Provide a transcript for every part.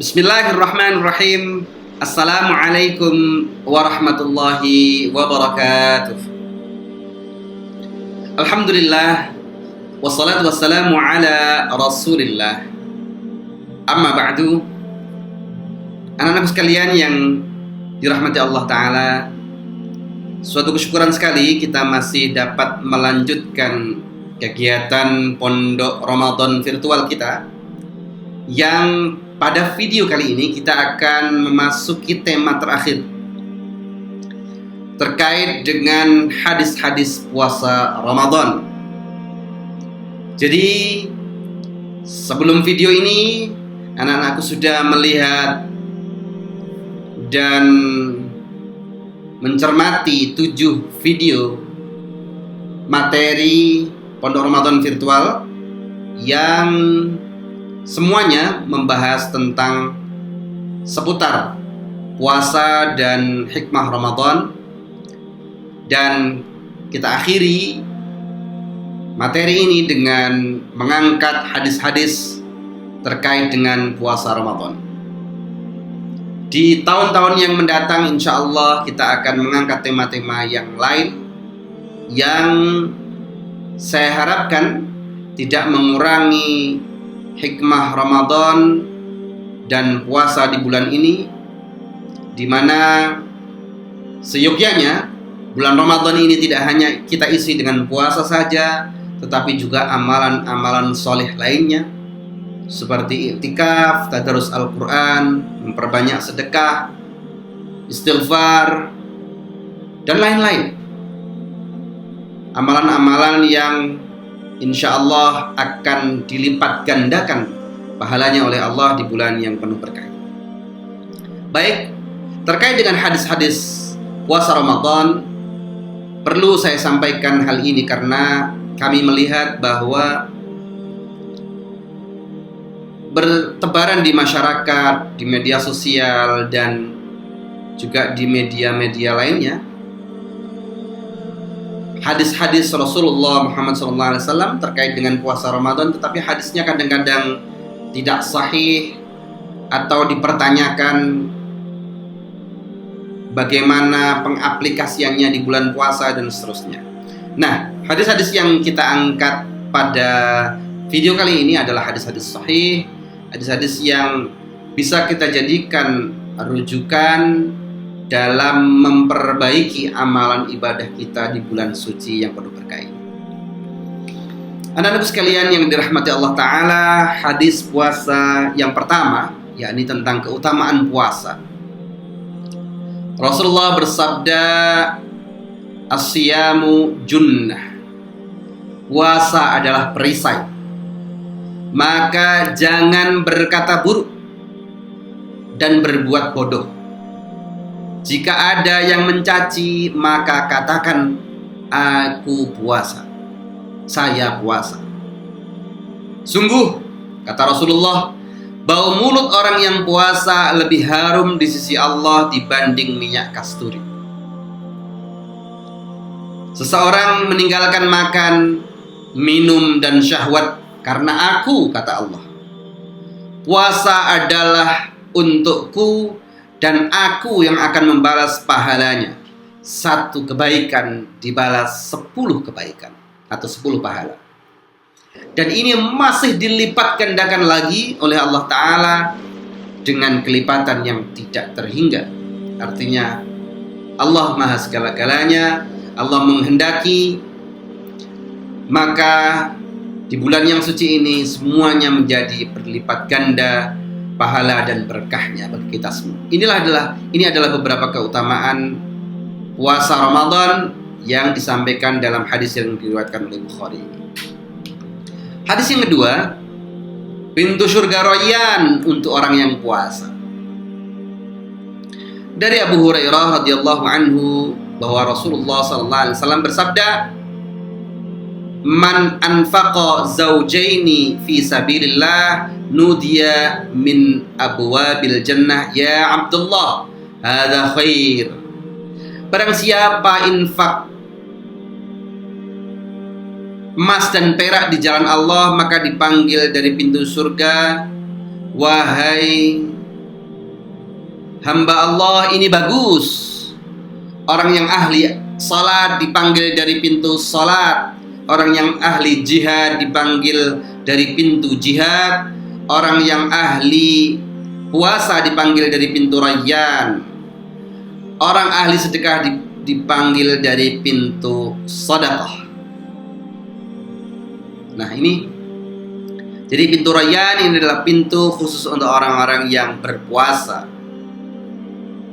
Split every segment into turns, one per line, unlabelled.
Bismillahirrahmanirrahim. Assalamualaikum warahmatullahi wabarakatuh. Alhamdulillah, wassalatu wassalamu ala rasulillah. Amma ba'du. Anak-anakku sekalian yang dirahmati Allah Ta'ala, suatu kesyukuran sekali kita masih dapat melanjutkan kegiatan Pondok Ramadan virtual kita, yang pada video kali ini kita akan memasuki tema terakhir terkait dengan hadis-hadis puasa Ramadan. Jadi sebelum video ini, anak-anakku sudah melihat dan mencermati 7 video materi Pondok Ramadan virtual yang semuanya membahas tentang seputar puasa dan hikmah Ramadan. Dan kita akhiri materi ini dengan mengangkat hadis-hadis terkait dengan puasa Ramadan. Di tahun-tahun yang mendatang, insya Allah kita akan mengangkat tema-tema yang lain yang saya harapkan tidak mengurangi hikmah Ramadan dan puasa di bulan ini, di mana seyogyanya bulan Ramadan ini tidak hanya kita isi dengan puasa saja, tetapi juga amalan-amalan soleh lainnya seperti iktikaf, tadarus Al-Quran, memperbanyak sedekah, istighfar, dan lain-lain. Amalan-amalan yang insya Allah akan dilipat gandakan pahalanya oleh Allah di bulan yang penuh berkah. Baik, terkait dengan hadis-hadis puasa Ramadan, perlu saya sampaikan hal ini karena kami melihat bahwa bertebaran di masyarakat, di media sosial, dan juga di media-media lainnya hadis-hadis Rasulullah Muhammad SAW terkait dengan puasa Ramadan, tetapi hadisnya kadang-kadang tidak sahih atau dipertanyakan bagaimana pengaplikasiannya di bulan puasa dan seterusnya. Nah, hadis-hadis yang kita angkat pada video kali ini adalah hadis-hadis sahih, hadis-hadis yang bisa kita jadikan rujukan dalam memperbaiki amalan ibadah kita di bulan suci yang penuh berkah ini. Anak-anak sekalian yang dirahmati Allah Ta'ala, hadis puasa yang pertama, yakni tentang keutamaan puasa. Rasulullah bersabda, "As-siyamu junnah." Puasa adalah perisai. Maka jangan berkata buruk dan berbuat bodoh. Jika ada yang mencaci, maka katakan, "Aku puasa, saya puasa." Sungguh, kata Rasulullah, bau mulut orang yang puasa lebih harum di sisi Allah dibanding minyak kasturi. Seseorang meninggalkan makan, minum, dan syahwat karena aku, kata Allah. Puasa adalah untukku dan aku yang akan membalas pahalanya. 1 kebaikan dibalas 10 kebaikan atau 10 pahala. Dan ini masih dilipat gandakan lagi oleh Allah Ta'ala dengan kelipatan yang tidak terhingga. Artinya Allah Maha segala-galanya. Allah menghendaki, maka di bulan yang suci ini semuanya menjadi berlipat ganda pahala dan berkahnya bagi kita semua. Ini adalah beberapa keutamaan puasa Ramadan yang disampaikan dalam hadis yang diriwayatkan oleh Bukhari. Hadis yang kedua, pintu surga Rayyan untuk orang yang puasa. Dari Abu Hurairah radhiyallahu anhu bahwa Rasulullah sallallahu alaihi wasallam bersabda, "Man anfaqa zawjaini fi sabilillah nudiya min abwabil jannah ya Abdullah, hadza khair." Barang siapa infak emas dan perak di jalan Allah, maka dipanggil dari pintu surga, "Wahai hamba Allah ini bagus. Orang yang ahli salat dipanggil dari pintu salat. Orang yang ahli jihad dipanggil dari pintu jihad. Orang yang ahli puasa dipanggil dari pintu rayyan. Orang ahli sedekah dipanggil dari pintu sedekah. Nah ini, jadi pintu rayyan ini adalah pintu khusus untuk orang-orang yang berpuasa.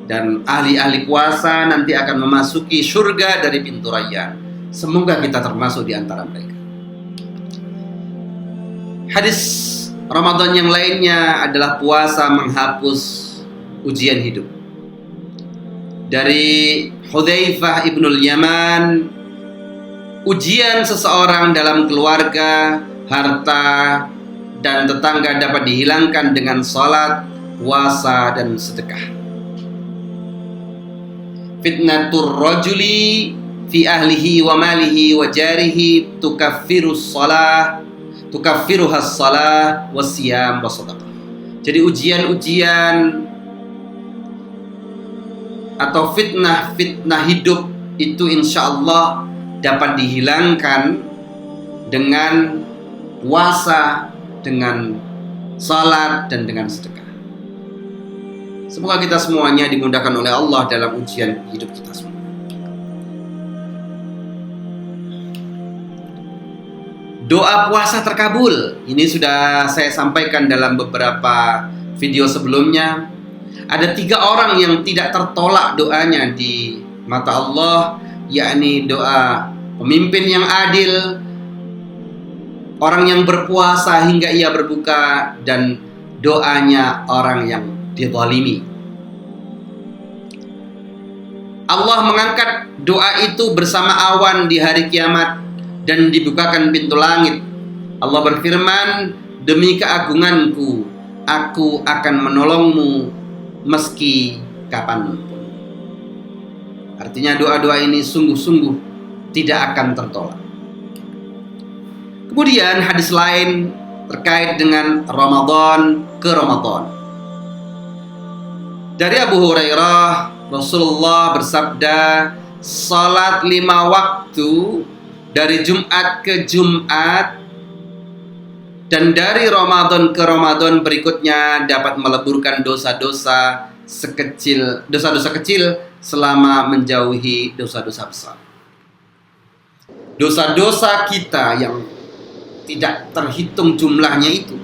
Dan ahli-ahli puasa nanti akan memasuki surga dari pintu rayyan. Semoga kita termasuk di antara mereka. Hadis Ramadan yang lainnya adalah puasa menghapus ujian hidup. Dari Hudzaifah ibnul Yaman, ujian seseorang dalam keluarga, harta, dan tetangga dapat dihilangkan dengan salat, puasa, dan sedekah. Fitnatur rajuli fi ahlihi wa malihi wa jarihi tukaffiruhas salah wasiyam wasadaqah. Jadi ujian-ujian atau fitnah hidup itu insya Allah dapat dihilangkan dengan puasa, dengan salat, dan dengan sedekah. Semoga kita semuanya dimudahkan oleh Allah dalam ujian hidup kita semua. Doa puasa terkabul. Ini sudah saya sampaikan dalam beberapa video sebelumnya. Ada 3 orang yang tidak tertolak doanya di mata Allah, yakni doa pemimpin yang adil, orang yang berpuasa hingga ia berbuka, dan doanya orang yang dizalimi. Allah mengangkat doa itu bersama awan di hari kiamat dan dibukakan pintu langit. Allah berfirman, demi keagunganku, aku akan menolongmu meski kapanpun. Artinya doa-doa ini sungguh-sungguh tidak akan tertolak. Kemudian hadis lain terkait dengan Ramadan ke Ramadan. Dari Abu Hurairah, Rasulullah bersabda, salat 5 waktu dari Jumat ke Jumat dan dari Ramadan ke Ramadan berikutnya dapat meleburkan dosa-dosa kecil selama menjauhi dosa-dosa besar. Dosa-dosa kita yang tidak terhitung jumlahnya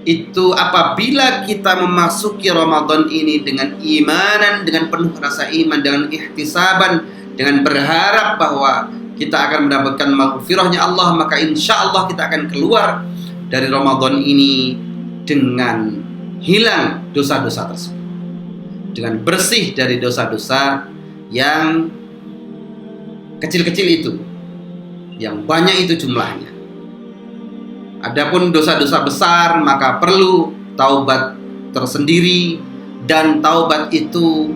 itu apabila kita memasuki Ramadan ini dengan imanan, dengan penuh rasa iman, dengan ihtisaban, dengan berharap bahwa kita akan mendapatkan maghfirahnya Allah, maka insya Allah kita akan keluar dari Ramadan ini dengan hilang dosa-dosa tersebut, dengan bersih dari dosa-dosa yang kecil-kecil itu, yang banyak itu jumlahnya. Adapun dosa-dosa besar maka perlu taubat tersendiri, dan taubat itu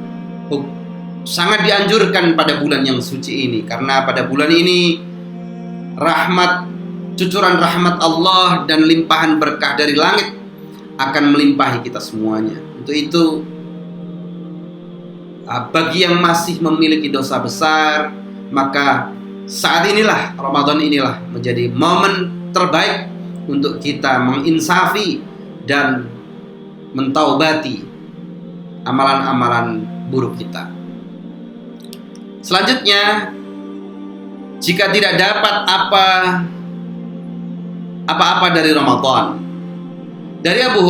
sangat dianjurkan pada bulan yang suci ini, karena pada bulan ini cucuran rahmat Allah dan limpahan berkah dari langit akan melimpahi kita semuanya. Untuk itu bagi yang masih memiliki dosa besar, maka saat inilah, Ramadan inilah menjadi momen terbaik untuk kita menginsafi dan mentaubati amalan-amalan buruk kita. Selanjutnya, jika tidak dapat apa-apa dari Ramadan, dari Abu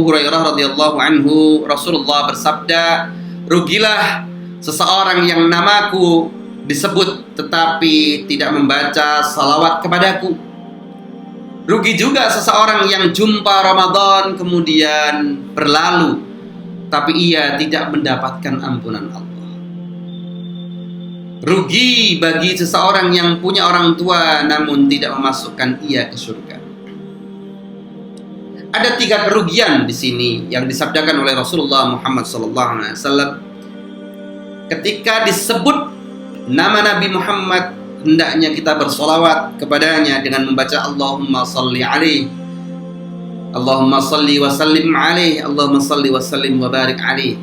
Hurairah radhiyallahu anhu, Rasulullah bersabda, rugilah seseorang yang namaku disebut tetapi tidak membaca salawat kepadaku. Rugi juga seseorang yang jumpa Ramadan kemudian berlalu, tapi ia tidak mendapatkan ampunan Allah. Rugi bagi seseorang yang punya orang tua namun tidak memasukkan ia ke surga. Ada 3 kerugian di sini yang disabdakan oleh Rasulullah Muhammad SAW. Ketika disebut nama Nabi Muhammad, hendaknya kita bersolawat kepadanya dengan membaca Allahumma salli alaihi, Allahumma salli wa sallim alaihi, Allahumma salli wa sallim wa barik alaihi.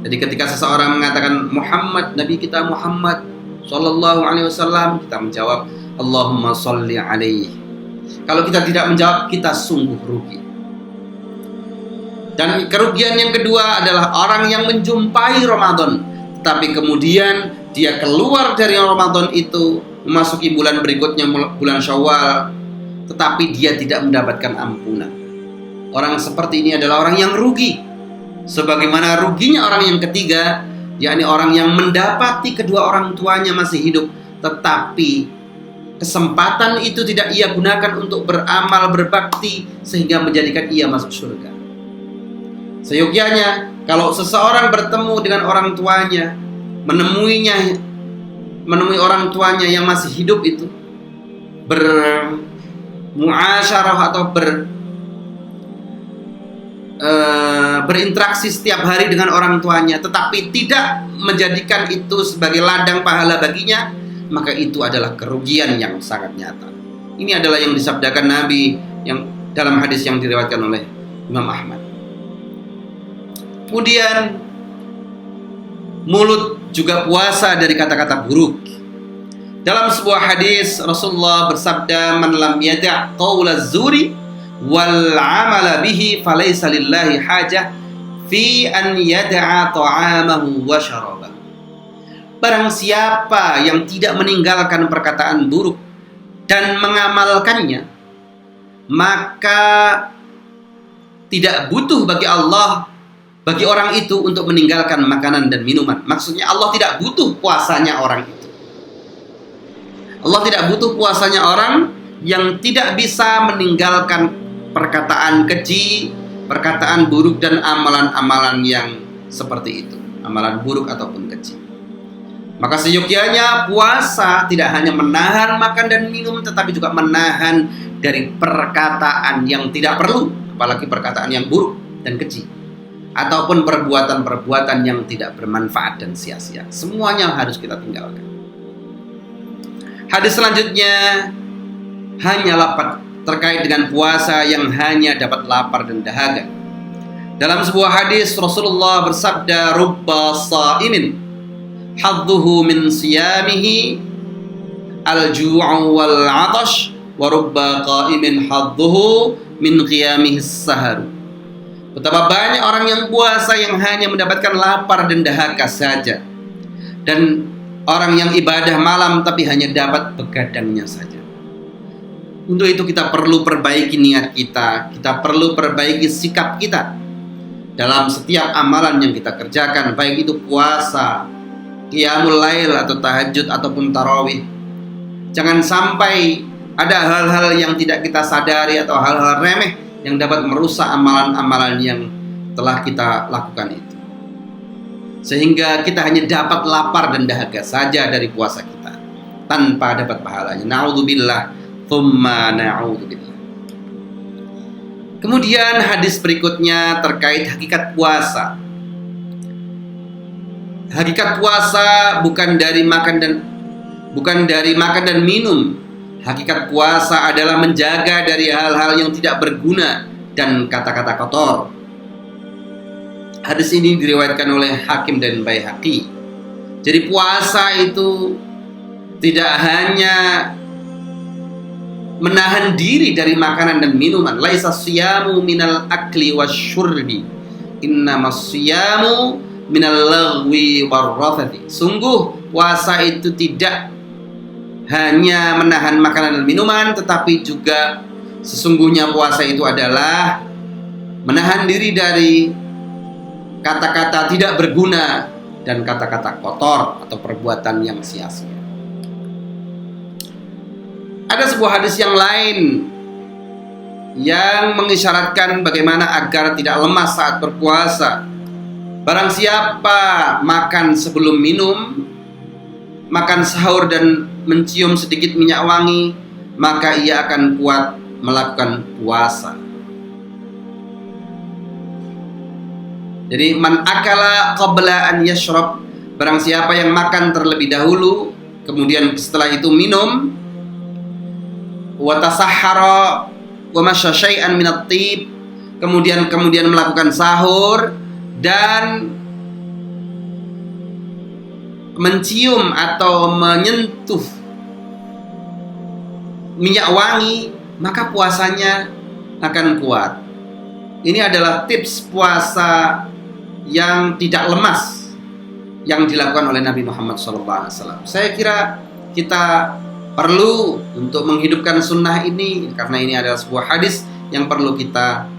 Jadi ketika seseorang mengatakan Muhammad, Nabi kita Muhammad sallallahu alaihi wasallam, kita menjawab Allahumma salli alaihi. Kalau kita tidak menjawab, kita sungguh rugi. Dan kerugian yang kedua adalah orang yang menjumpai Ramadan, tetapi kemudian dia keluar dari Ramadan itu, memasuki bulan berikutnya, bulan Syawal, tetapi dia tidak mendapatkan ampunan. Orang seperti ini adalah orang yang rugi. Sebagaimana ruginya orang yang ketiga, yakni orang yang mendapati kedua orang tuanya masih hidup, tetapi kesempatan itu tidak ia gunakan untuk beramal berbakti sehingga menjadikan ia masuk surga. Seyogyanya kalau seseorang bertemu dengan orang tuanya, menemui orang tuanya yang masih hidup itu, bermuasyarah atau berinteraksi setiap hari dengan orang tuanya, tetapi tidak menjadikan itu sebagai ladang pahala baginya, maka itu adalah kerugian yang sangat nyata. Ini adalah yang disabdakan Nabi yang dalam hadis yang diriwayatkan oleh Imam Ahmad. Kemudian mulut juga puasa dari kata-kata buruk. Dalam sebuah hadis Rasulullah bersabda, "Man lam yada' qaulaz zuri wal 'amala bihi falaysa lillahi hajah fi an yada'a ta'amahu wa syarabahu." Barang siapa yang tidak meninggalkan perkataan buruk dan mengamalkannya, maka tidak butuh bagi Allah, bagi orang itu untuk meninggalkan makanan dan minuman. Maksudnya Allah tidak butuh puasanya orang itu. Allah tidak butuh puasanya orang yang tidak bisa meninggalkan perkataan keji, perkataan buruk, dan amalan-amalan yang seperti itu, amalan buruk ataupun keji. Maka seyogyanya puasa tidak hanya menahan makan dan minum, tetapi juga menahan dari perkataan yang tidak perlu, apalagi perkataan yang buruk dan keji, ataupun perbuatan-perbuatan yang tidak bermanfaat dan sia-sia. Semuanya harus kita tinggalkan. Hadis selanjutnya hanyalah terkait dengan puasa yang hanya dapat lapar dan dahaga. Dalam sebuah hadis Rasulullah bersabda, "Rubba sha'imin hadduhu min siyamihi al-ju'u wal 'atash wa rubba qa'imin hadduhu min qiyamihi as-sahar." Betapa banyak orang yang puasa yang hanya mendapatkan lapar dan dahaga saja, dan orang yang ibadah malam tapi hanya dapat begadangnya saja. Untuk itu kita perlu perbaiki niat kita perlu perbaiki sikap kita dalam setiap amalan yang kita kerjakan, baik itu puasa, qiyamul lail atau tahajud ataupun tarawih. Jangan sampai ada hal-hal yang tidak kita sadari atau hal-hal remeh yang dapat merusak amalan-amalan yang telah kita lakukan itu, sehingga kita hanya dapat lapar dan dahaga saja dari puasa kita tanpa dapat pahalanya. Na'udzubillah, thumma na'udzubillah. Kemudian hadis berikutnya terkait hakikat puasa. Hakikat puasa bukan dari makan dan minum. Hakikat puasa adalah menjaga dari hal-hal yang tidak berguna dan kata-kata kotor. Hadis ini diriwayatkan oleh Hakim dan Baihaqi. Jadi puasa itu tidak hanya menahan diri dari makanan dan minuman. Laisa siyamu minal akli wasyurbi, innamas siyamu minal lagwi warrafathi. Sungguh puasa itu tidak hanya menahan makanan dan minuman, tetapi juga sesungguhnya puasa itu adalah menahan diri dari kata-kata tidak berguna dan kata-kata kotor atau perbuatan yang sia-sia. Ada sebuah hadis yang lain yang mengisyaratkan bagaimana agar tidak lemas saat berpuasa. Barang siapa makan sebelum minum, makan sahur dan mencium sedikit minyak wangi, maka ia akan kuat melakukan puasa. Jadi man akala qabla an yashrab, barang siapa yang makan terlebih dahulu kemudian setelah itu minum, wa tasahhara wa masya syai'an minat tib, kemudian melakukan sahur dan mencium atau menyentuh minyak wangi, maka puasanya akan kuat. Ini adalah tips puasa yang tidak lemas yang dilakukan oleh Nabi Muhammad SAW. Saya kira kita perlu untuk menghidupkan sunnah ini, karena ini adalah sebuah hadis yang perlu kita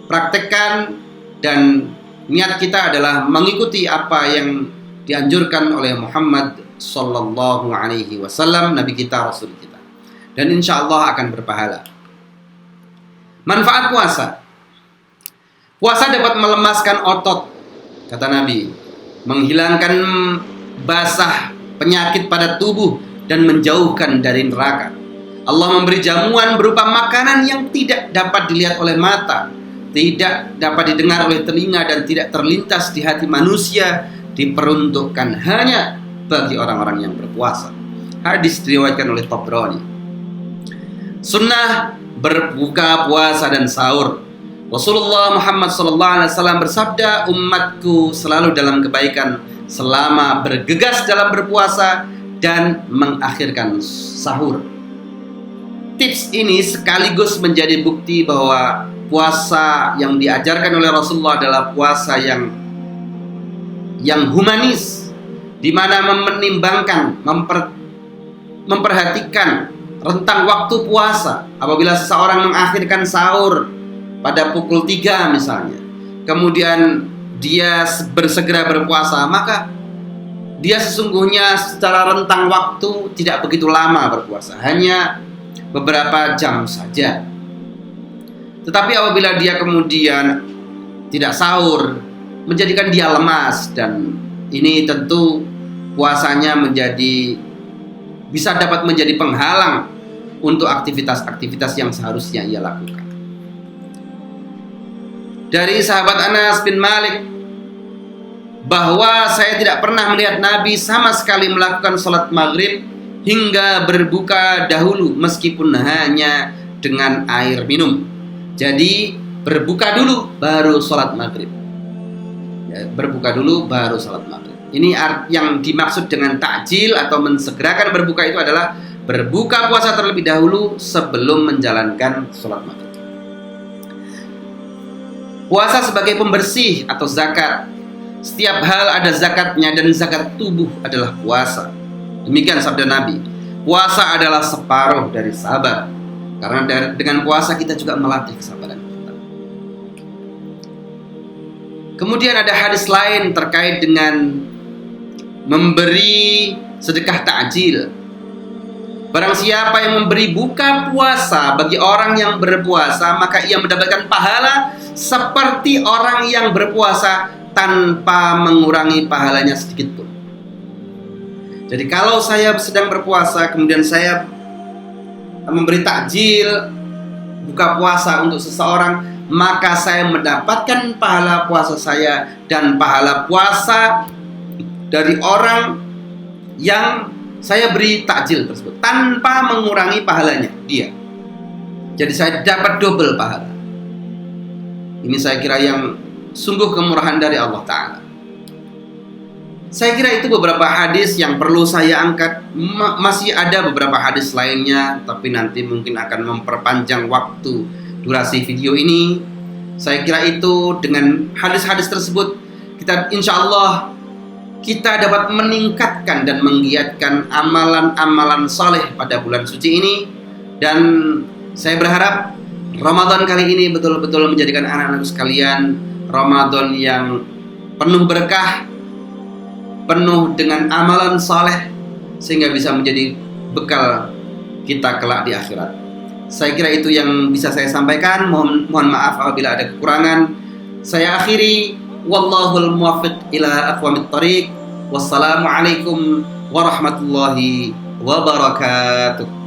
praktekkan, dan niat kita adalah mengikuti apa yang dianjurkan oleh Muhammad Sallallahu Alaihi Wasallam, Nabi kita, Rasul kita, dan insya Allah akan berpahala. Manfaat puasa. Puasa dapat melemaskan otot, kata Nabi, menghilangkan basah penyakit pada tubuh dan menjauhkan dari neraka. Allah memberi jamuan berupa makanan yang tidak dapat dilihat oleh mata, tidak dapat didengar oleh telinga, dan tidak terlintas di hati manusia, diperuntukkan hanya bagi orang-orang yang berpuasa. Hadis diriwayatkan oleh Tabrani. Sunnah berbuka puasa dan sahur. Rasulullah Muhammad SAW bersabda, umatku selalu dalam kebaikan selama bergegas dalam berpuasa dan mengakhirkan sahur. Tips ini sekaligus menjadi bukti bahwa puasa yang diajarkan oleh Rasulullah adalah puasa yang humanis, di mana menimbangkan, memperhatikan rentang waktu puasa. Apabila seseorang mengakhirkan sahur pada pukul 3 misalnya, kemudian dia bersegera berpuasa, maka dia sesungguhnya secara rentang waktu tidak begitu lama berpuasa, hanya beberapa jam saja. Tetapi apabila dia kemudian tidak sahur, menjadikan dia lemas, dan ini tentu puasanya bisa dapat menjadi penghalang untuk aktivitas-aktivitas yang seharusnya ia lakukan. Dari sahabat Anas bin Malik, bahwa saya tidak pernah melihat Nabi sama sekali melakukan sholat maghrib hingga berbuka dahulu, meskipun hanya dengan air minum. Jadi berbuka dulu baru sholat maghrib. Ya, berbuka dulu baru sholat maghrib. Ini yang dimaksud dengan takjil atau mensegerakan berbuka, itu adalah berbuka puasa terlebih dahulu sebelum menjalankan sholat maghrib. Puasa sebagai pembersih atau zakat. Setiap hal ada zakatnya, dan zakat tubuh adalah puasa. Demikian sabda Nabi. Puasa adalah separuh dari sabar, karena dengan puasa kita juga melatih kesabaran kita. Kemudian ada hadis lain terkait dengan memberi sedekah takjil. Barang siapa yang memberi buka puasa bagi orang yang berpuasa, maka ia mendapatkan pahala seperti orang yang berpuasa tanpa mengurangi pahalanya sedikit pun. Jadi kalau saya sedang berpuasa, kemudian saya memberi takjil buka puasa untuk seseorang, maka saya mendapatkan pahala puasa saya dan pahala puasa dari orang yang saya beri takjil tersebut, tanpa mengurangi pahalanya dia. Jadi saya dapat double pahala. Ini saya kira yang sungguh kemurahan dari Allah Ta'ala. Saya kira itu beberapa hadis yang perlu saya angkat. Masih ada beberapa hadis lainnya, tapi nanti mungkin akan memperpanjang waktu durasi video ini. Saya kira itu dengan hadis-hadis tersebut, kita insya Allah kita dapat meningkatkan dan menggiatkan amalan-amalan saleh pada bulan suci ini. Dan saya berharap Ramadan kali ini betul-betul menjadikan anak-anak sekalian Ramadan yang penuh berkah, penuh dengan amalan saleh, sehingga bisa menjadi bekal kita kelak di akhirat. Saya kira itu yang bisa saya sampaikan. Mohon maaf apabila ada kekurangan. Saya akhiri. Wallahul muwaffiq ila aqwamit thariq. Wassalamualaikum warahmatullahi wabarakatuh.